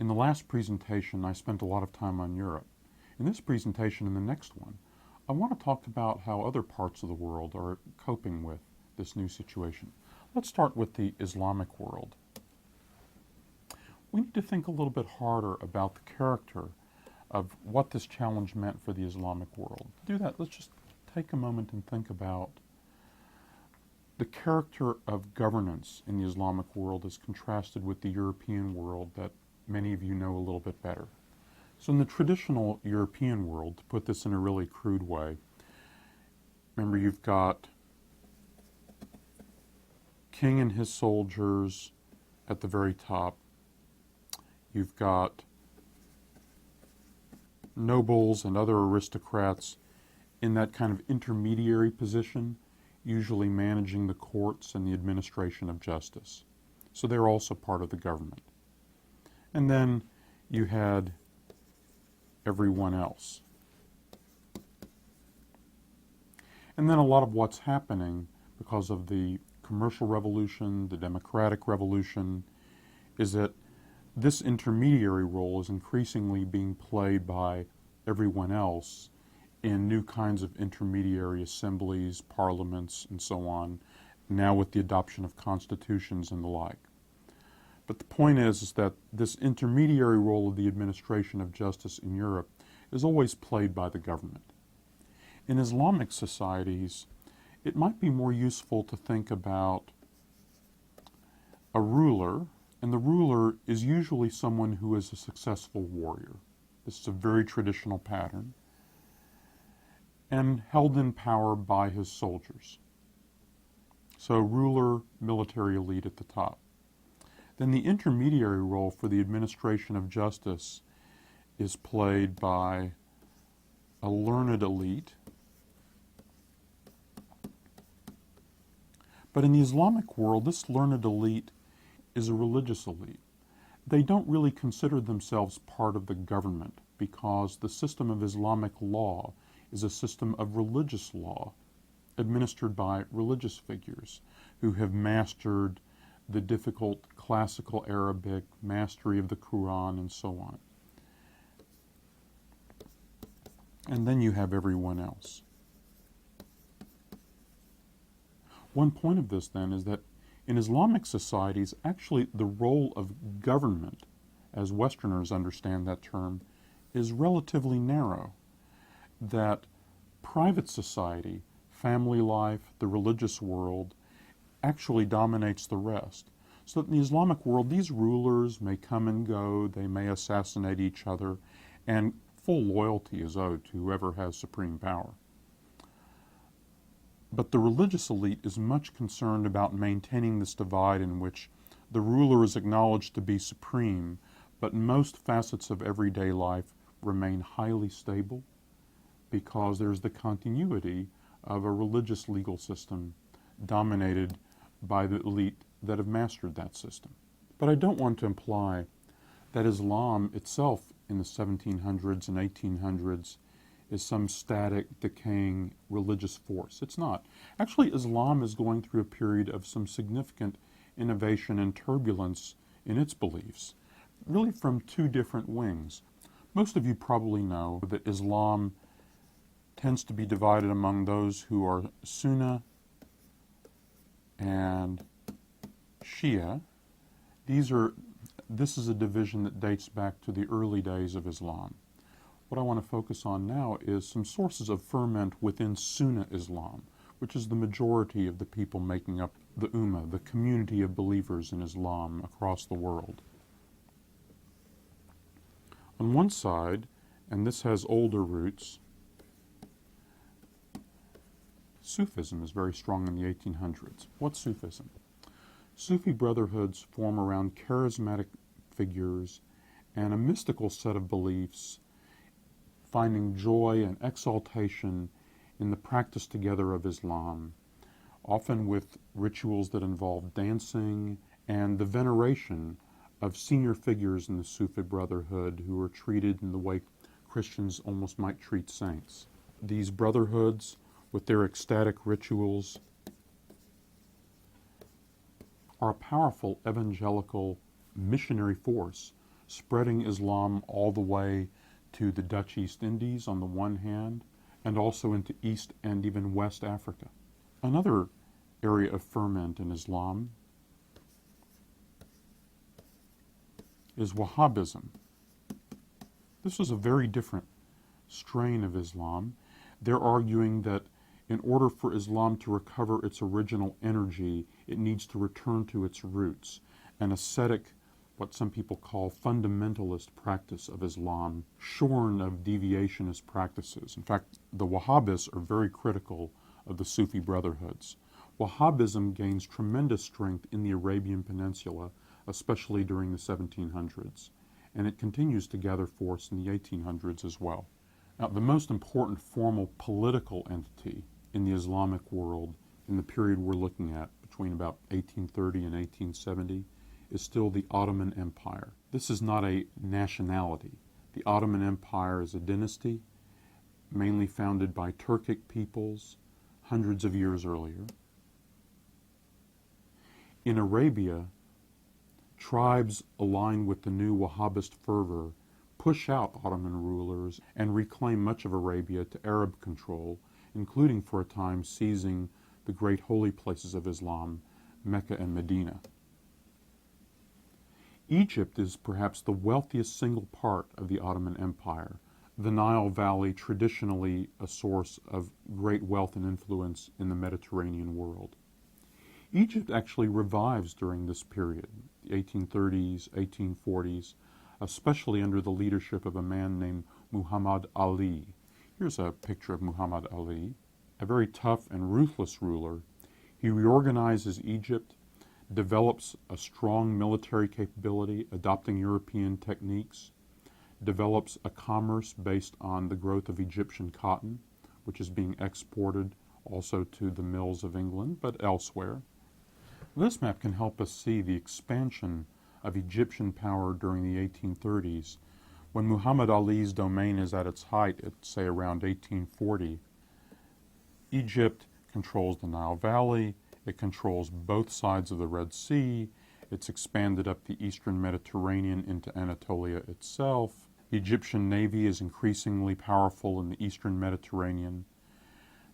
In the last presentation, I spent a lot of time on Europe. In this presentation and the next one, I want to talk about how other parts of the world are coping with this new situation. Let's start with the Islamic world. We need to think a little bit harder about the character of what this challenge meant for the Islamic world. To do that, let's just take a moment and think about the character of governance in the Islamic world as contrasted with the European world that many of you know a little bit better. So in the traditional European world, to put this in a really crude way, remember you've got king and his soldiers at the very top. You've got nobles and other aristocrats in that kind of intermediary position, usually managing the courts and the administration of justice. So they're also part of the government. And then you had everyone else. And then a lot of what's happening because of the commercial revolution, the democratic revolution, is that this intermediary role is increasingly being played by everyone else in new kinds of intermediary assemblies, parliaments, and so on, now with the adoption of constitutions and the like. But the point is that this intermediary role of the administration of justice in Europe is always played by the government. In Islamic societies, it might be more useful to think about a ruler, and the ruler is usually someone who is a successful warrior. This is a very traditional pattern, and held in power by his soldiers. So ruler, military elite at the top. Then the intermediary role for the administration of justice is played by a learned elite. But in the Islamic world, this learned elite is a religious elite. They don't really consider themselves part of the government because the system of Islamic law is a system of religious law administered by religious figures who have mastered the difficult classical Arabic, mastery of the Quran, and so on. And then you have everyone else. One point of this then is that in Islamic societies, actually the role of government, as Westerners understand that term, is relatively narrow. That private society, family life, the religious world, actually dominates the rest. So that in the Islamic world, these rulers may come and go, they may assassinate each other, and full loyalty is owed to whoever has supreme power. But the religious elite is much concerned about maintaining this divide in which the ruler is acknowledged to be supreme, but most facets of everyday life remain highly stable because there's the continuity of a religious legal system dominated by the elite that have mastered that system. But I don't want to imply that Islam itself in the 1700s and 1800s is some static, decaying religious force. It's not. Actually, Islam is going through a period of some significant innovation and turbulence in its beliefs, really from two different wings. Most of you probably know that Islam tends to be divided among those who are Sunnah and Shia. This is a division that dates back to the early days of Islam. What I want to focus on now is some sources of ferment within Sunnah Islam, which is the majority of the people making up the Ummah, the community of believers in Islam across the world. On one side, and this has older roots, Sufism is very strong in the 1800s. What's Sufism? Sufi brotherhoods form around charismatic figures and a mystical set of beliefs, finding joy and exaltation in the practice together of Islam, often with rituals that involve dancing and the veneration of senior figures in the Sufi brotherhood who are treated in the way Christians almost might treat saints. These brotherhoods, with their ecstatic rituals, are a powerful evangelical missionary force spreading Islam all the way to the Dutch East Indies on the one hand, and also into East and even West Africa. Another area of ferment in Islam is Wahhabism. This is a very different strain of Islam. They're arguing that in order for Islam to recover its original energy, it needs to return to its roots, an ascetic, what some people call fundamentalist practice of Islam, shorn of deviationist practices. In fact, the Wahhabis are very critical of the Sufi brotherhoods. Wahhabism gains tremendous strength in the Arabian Peninsula, especially during the 1700s, and it continues to gather force in the 1800s as well. Now, the most important formal political entity in the Islamic world in the period we're looking at, between about 1830 and 1870, is still the Ottoman Empire. This is not a nationality. The Ottoman Empire is a dynasty, mainly founded by Turkic peoples hundreds of years earlier. In Arabia, tribes aligned with the new Wahhabist fervor push out Ottoman rulers and reclaim much of Arabia to Arab control, including for a time seizing the great holy places of Islam, Mecca and Medina. Egypt is perhaps the wealthiest single part of the Ottoman Empire, the Nile Valley traditionally a source of great wealth and influence in the Mediterranean world. Egypt actually revives during this period, the 1830s, 1840s, especially under the leadership of a man named Muhammad Ali. Here's a picture of Muhammad Ali, a very tough and ruthless ruler. He reorganizes Egypt, develops a strong military capability, adopting European techniques, develops a commerce based on the growth of Egyptian cotton, which is being exported also to the mills of England, but elsewhere. This map can help us see the expansion of Egyptian power during the 1830s. When Muhammad Ali's domain is at its height, at say around 1840, Egypt controls the Nile Valley, it controls both sides of the Red Sea, it's expanded up the eastern Mediterranean into Anatolia itself. The Egyptian navy is increasingly powerful in the eastern Mediterranean.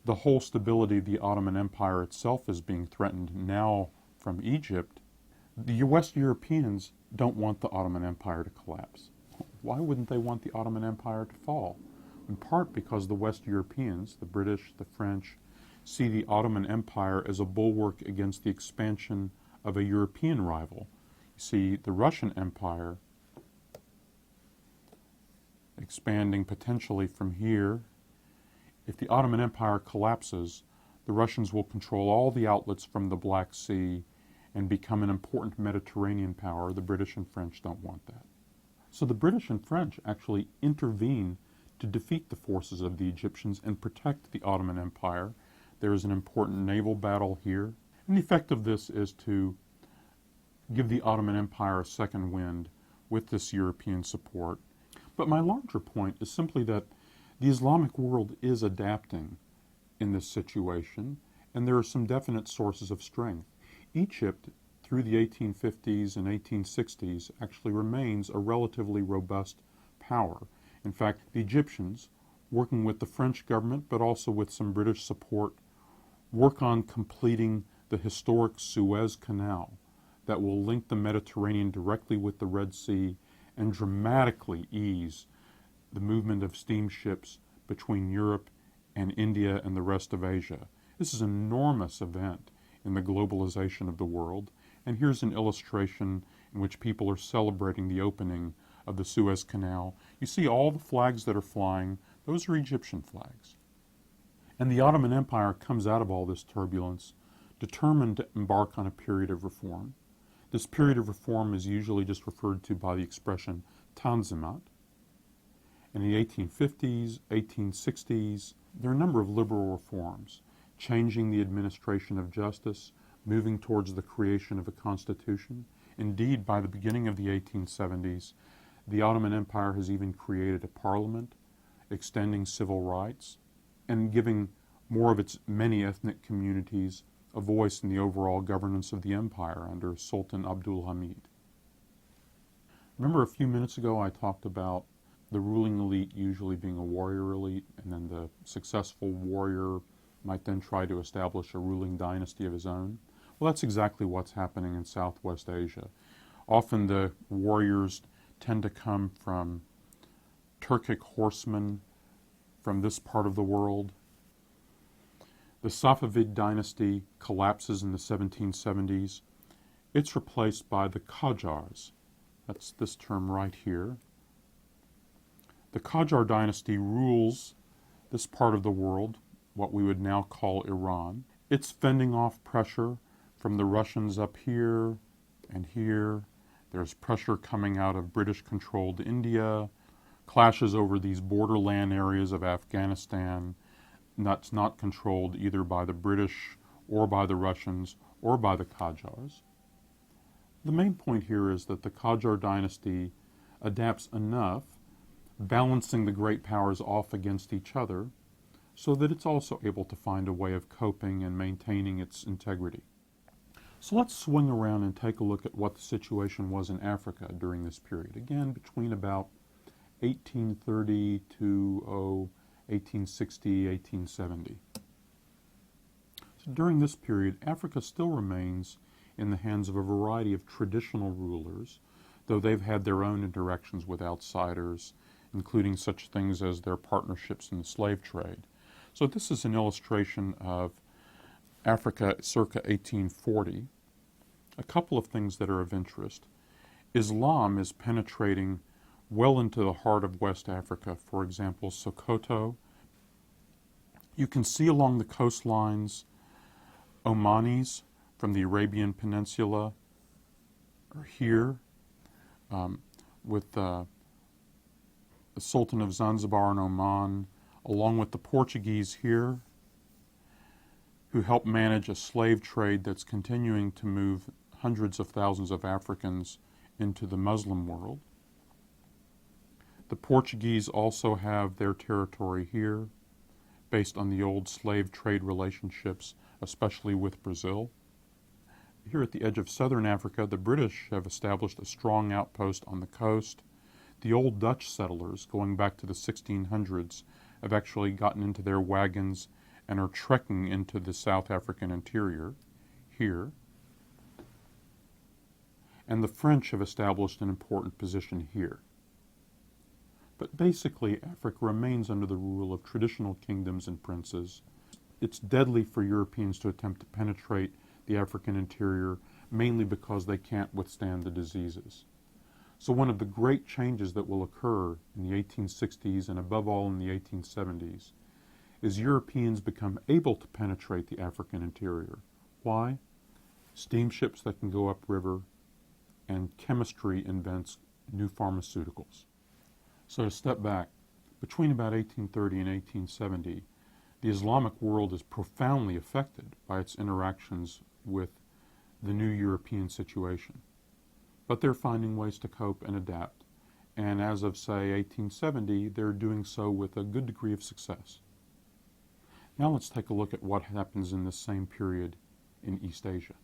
The whole stability of the Ottoman Empire itself is being threatened now from Egypt. The West Europeans don't want the Ottoman Empire to collapse. Why wouldn't they want the Ottoman Empire to fall? In part because the West Europeans, the British, the French, see the Ottoman Empire as a bulwark against the expansion of a European rival. You see the Russian Empire expanding potentially from here. If the Ottoman Empire collapses, the Russians will control all the outlets from the Black Sea and become an important Mediterranean power. The British and French don't want that. So the British and French actually intervene to defeat the forces of the Egyptians and protect the Ottoman Empire. There is an important naval battle here. And the effect of this is to give the Ottoman Empire a second wind with this European support. But my larger point is simply that the Islamic world is adapting in this situation, and there are some definite sources of strength. Egypt, through the 1850s and 1860s, actually remains a relatively robust power. In fact, the Egyptians, working with the French government, but also with some British support, work on completing the historic Suez Canal that will link the Mediterranean directly with the Red Sea and dramatically ease the movement of steamships between Europe and India and the rest of Asia. This is an enormous event in the globalization of the world, and here's an illustration in which people are celebrating the opening of the Suez Canal. You see all the flags that are flying, those are Egyptian flags. And the Ottoman Empire comes out of all this turbulence determined to embark on a period of reform. This period of reform is usually just referred to by the expression Tanzimat. In the 1850s, 1860s, there are a number of liberal reforms, changing the administration of justice, moving towards the creation of a constitution. Indeed, by the beginning of the 1870s, the Ottoman Empire has even created a parliament, extending civil rights, and giving more of its many ethnic communities a voice in the overall governance of the empire under Sultan Abdul Hamid. Remember a few minutes ago I talked about the ruling elite usually being a warrior elite, and then the successful warrior might then try to establish a ruling dynasty of his own? Well, that's exactly what's happening in Southwest Asia. Often the warriors tend to come from Turkic horsemen from this part of the world. The Safavid dynasty collapses in the 1770s. It's replaced by the Qajars. That's this term right here. The Qajar dynasty rules this part of the world, what we would now call Iran. It's fending off pressure from the Russians up here and here. There's pressure coming out of British-controlled India, clashes over these borderland areas of Afghanistan that's not controlled either by the British or by the Russians or by the Qajars. The main point here is that the Qajar dynasty adapts enough, balancing the great powers off against each other, so that it's also able to find a way of coping and maintaining its integrity. So let's swing around and take a look at what the situation was in Africa during this period. Again, between about 1830 to 1860, 1870. So during this period, Africa still remains in the hands of a variety of traditional rulers, though they've had their own interactions with outsiders, including such things as their partnerships in the slave trade. So this is an illustration of Africa circa 1840. A couple of things that are of interest. Islam is penetrating well into the heart of West Africa, for example, Sokoto. You can see along the coastlines Omanis from the Arabian Peninsula are here, with the Sultan of Zanzibar and Oman, along with the Portuguese here, who help manage a slave trade that's continuing to move hundreds of thousands of Africans into the Muslim world. The Portuguese also have their territory here, based on the old slave trade relationships, especially with Brazil. Here at the edge of southern Africa, the British have established a strong outpost on the coast. The old Dutch settlers, going back to the 1600s, have actually gotten into their wagons and are trekking into the South African interior here. And the French have established an important position here. But basically, Africa remains under the rule of traditional kingdoms and princes. It's deadly for Europeans to attempt to penetrate the African interior, mainly because they can't withstand the diseases. So one of the great changes that will occur in the 1860s and above all in the 1870s is Europeans become able to penetrate the African interior. Why? Steamships that can go upriver, and chemistry invents new pharmaceuticals. So to step back, between about 1830 and 1870, the Islamic world is profoundly affected by its interactions with the new European situation. But they're finding ways to cope and adapt, and as of, say, 1870, they're doing so with a good degree of success. Now let's take a look at what happens in this same period in East Asia.